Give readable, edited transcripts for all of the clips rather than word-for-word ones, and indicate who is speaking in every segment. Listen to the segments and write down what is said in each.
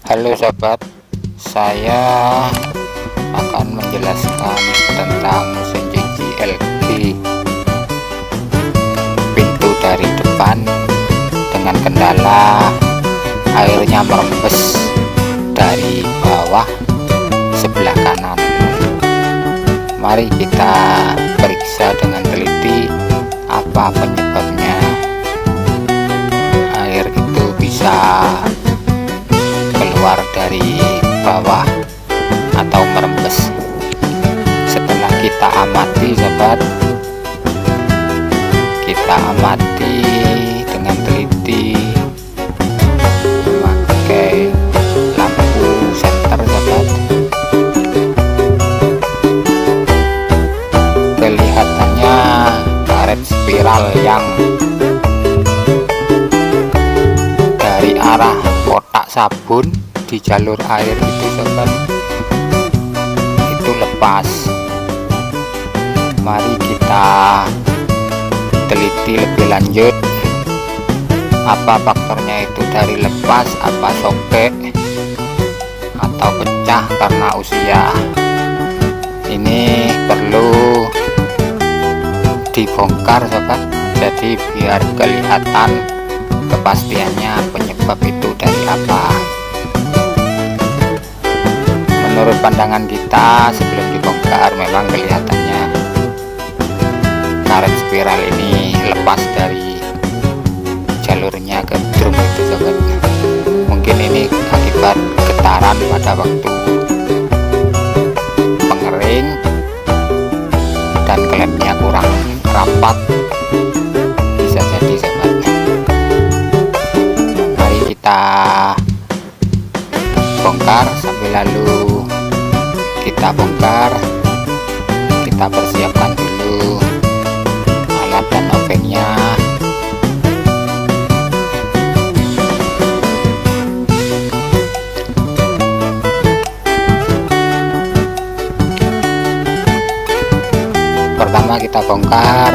Speaker 1: Halo sobat, saya akan menjelaskan tentang mesin cuci LG pintu dari depan dengan kendala airnya merembes dari bawah sebelah kanan. Mari kita periksa dengan teliti apa penyebabnya air itu bisa keluar dari bawah atau merembes. Setelah kita amati sobat, kita amati dengan teliti memakai lampu senter sobat. Kelihatannya karet spiral yang dari arah kotak sabun di jalur air itu sobat, itu lepas. Mari kita teliti lebih lanjut apa faktornya itu, dari lepas, apa sobek atau pecah karena usia. Ini perlu dibongkar sobat, jadi biar kelihatan kepastiannya penyebab itu dari apa. Menurut pandangan kita sebelum dibongkar, memang kelihatannya karet spiral ini lepas dari jalurnya ke drum itu sobat. Mungkin ini akibat getaran pada waktu pengering dan klemnya kurang rapat, bisa jadi sobat. Mari kita bongkar, sambil lalu kita bongkar, kita persiapkan dulu alat dan obengnya. Pertama kita bongkar,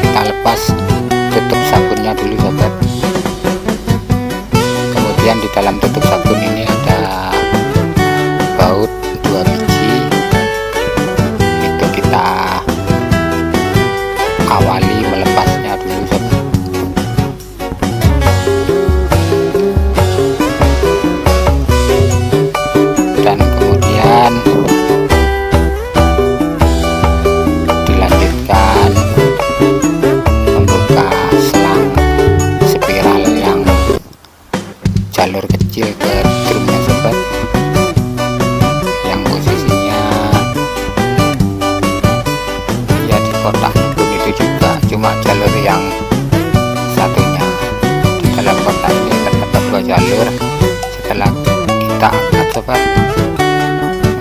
Speaker 1: kita lepas tutup sabunnya dulu sobat. Kemudian di dalam tutup sabun ini ada baut 2 biji, itu kita awali melepasnya dulu sobat. Dan kemudian dilanjutkan membuka selang spiral yang jalur kecil ke drumnya sobat, yang posisinya ya di kotak sabun itu juga, cuma jalur yang satunya. Di dalam kotak ini terdapat 2 jalur. Setelah kita angkat sobat,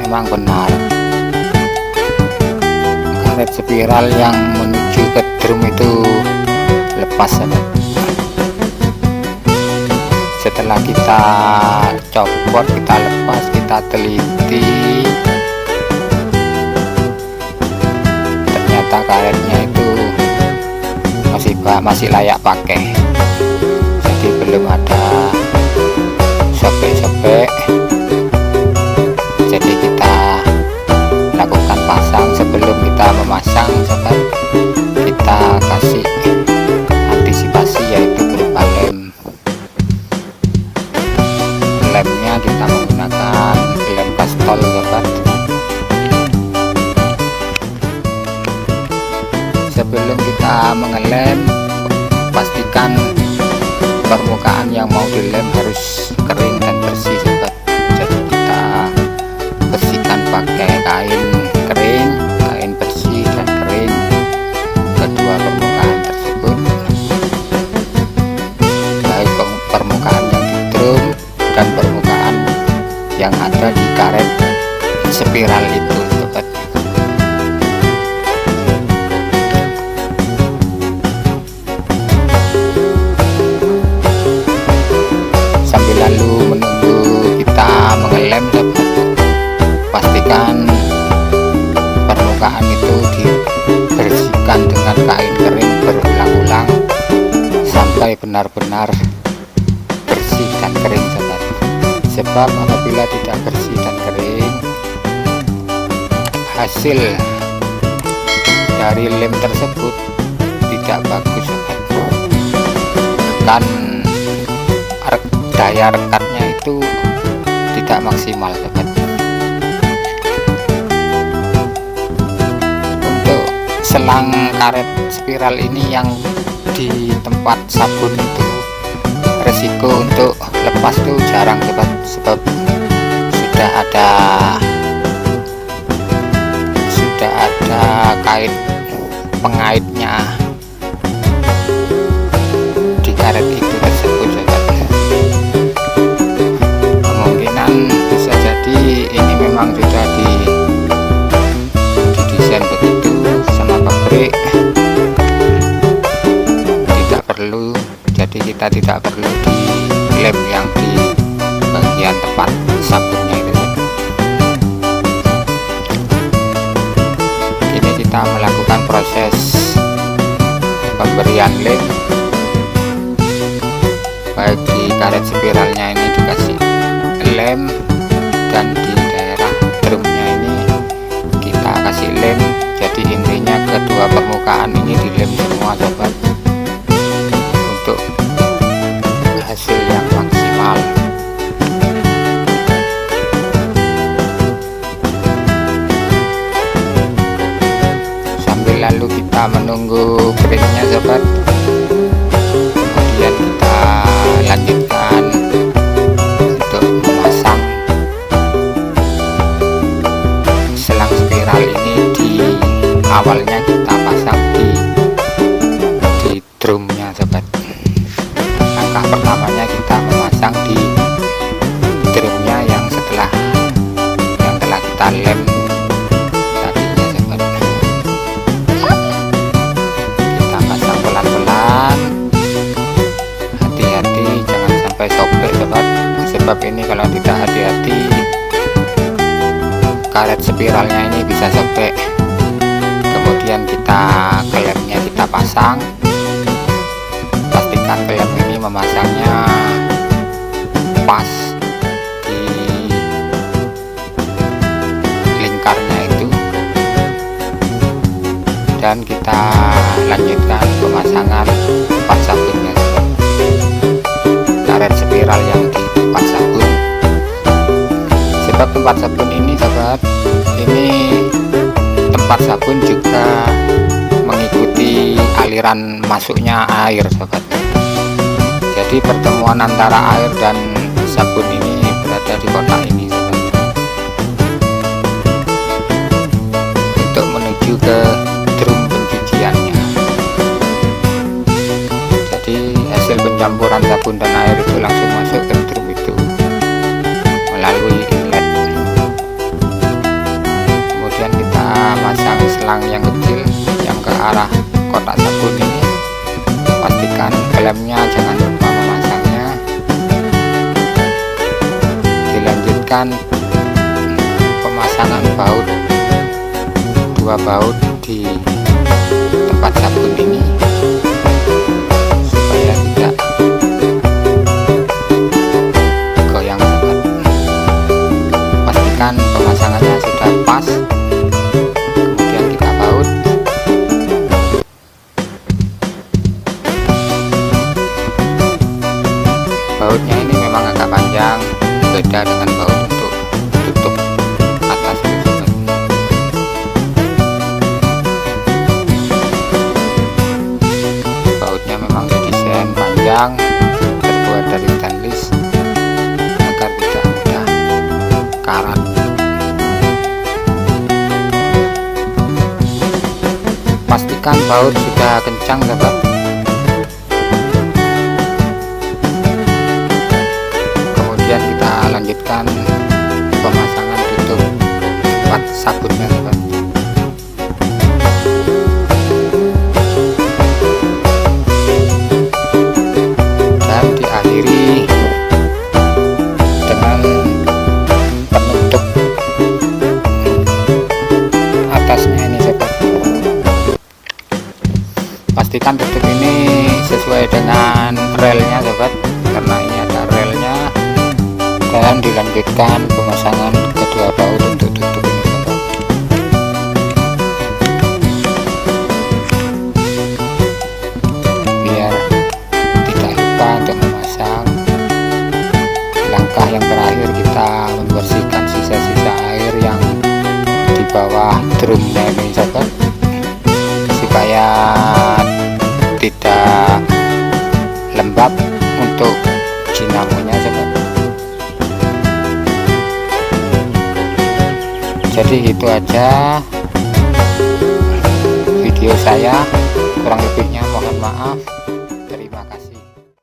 Speaker 1: memang benar karet spiral yang menuju ke drum itu lepas sobat. Setelah kita copot, kita lepas, kita teliti, ternyata karetnya itu masih layak pakai, jadi belum ada sobek-sobek. Jadi kita lakukan pasang. Sebelum kita memasang sobat, kita kasih antisipasi, yaitu berupa lemnya kita menggunakan lem kastol sobat. Sebelum kita mengelem, pastikan permukaan yang mau dilem harus kering dan bersih sobat. Jadi kita bersihkan pakai kain kering, kain bersih dan kering kedua permukaan tersebut, baik permukaan yang di drum dan permukaan yang ada di karet spiral itu sobat. Sambil lalu menunggu kita mengelem sobat, pastikan permukaan itu dibersihkan dengan kain kering berulang-ulang sampai benar-benar bersih dan kering sobat. sebab apabila tidak bersih dan kering, hasil dari lem tersebut tidak bagus, dan daya rekatnya itu tidak maksimal, sobat. Untuk selang karet spiral ini yang di tempat sabun itu resiko untuk lepas tuh jarang, sobat, sebab sudah ada kait pengaitnya di karet itu tersebut, sobat. Kemungkinan bisa jadi ini memang sudah didesain begitu sama pabrik, tidak perlu, jadi kita tidak perlu di lem yang di bagian tempat sabunnya itu. Ini kita melakukan proses pemberian lem, baik di karet spiralnya ini dikasih lem, dan di daerah drumnya ini kita kasih lem. Jadi intinya kedua permukaan ini dilem semua, sobat, untuk hasil yang maksimal. Sambil lalu kita menunggu keringnya, sobat, kemudian kita lanjutkan untuk memasang selang spiral ini. Di awalnya kita pasang di drumnya, sobat. Langkah pertamanya kita memasang di drumnya yang telah kita lem tadinya, sobat. Kita pasang pelan-pelan, hati-hati jangan sampai sobek, sobat, sebab ini kalau tidak hati-hati karet spiralnya ini bisa sobek. Kemudian kita kelemnya kita pasang, pastikan klem ini memasangnya pas di lingkarnya itu, dan kita lanjutkan pemasangan tempat sabunnya, karet spiral yang di tempat sabun. Sebab tempat sabun ini, sobat, ini tempat sabun juga mengikuti aliran masuknya air, sobat. Jadi pertemuan antara air dan sabun ini berada di kotak ini, sobat, untuk menuju ke drum pencuciannya. Jadi hasil pencampuran sabun dan air itu langsung masuk ke drum itu melalui inlet. Kemudian kita masang selang yang kecil yang ke arah kotak sabun ini. Pastikan kelemnya jangan lupa memasangnya. Dilanjutkan pemasangan baut, 2 baut di tempat sabun ini supaya tidak goyang, sobat. Pastikan pemasangannya sudah pas, kemudian kita baut. Bautnya ini memang agak panjang, beda dengan baut untuk tutup atas, sobat. Bautnya memang didesain panjang, terbuat dari stainless agar tidak mudah karat. Pastikan baut sudah kencang, sobat. Kemudian kita lanjutkan pemasangan tutup tempat sabunnya, sobat. Dan diakhiri dengan penutup atasnya ini, sobat. Pastikan tutup ini sesuai dengan relnya, sobat, karena ini ada relnya, dan dilanjutkan lanjutkan pemasangan kedua baut untuk tutup ini sobat. Biar tidak lupa untuk memasang, langkah yang terakhir kita membersihkan sisa-sisa air yang di bawah drumnya ini sobat, supaya tidak lembab untuk dinamonya sobat. Jadi itu aja video saya, kurang lebihnya mohon maaf.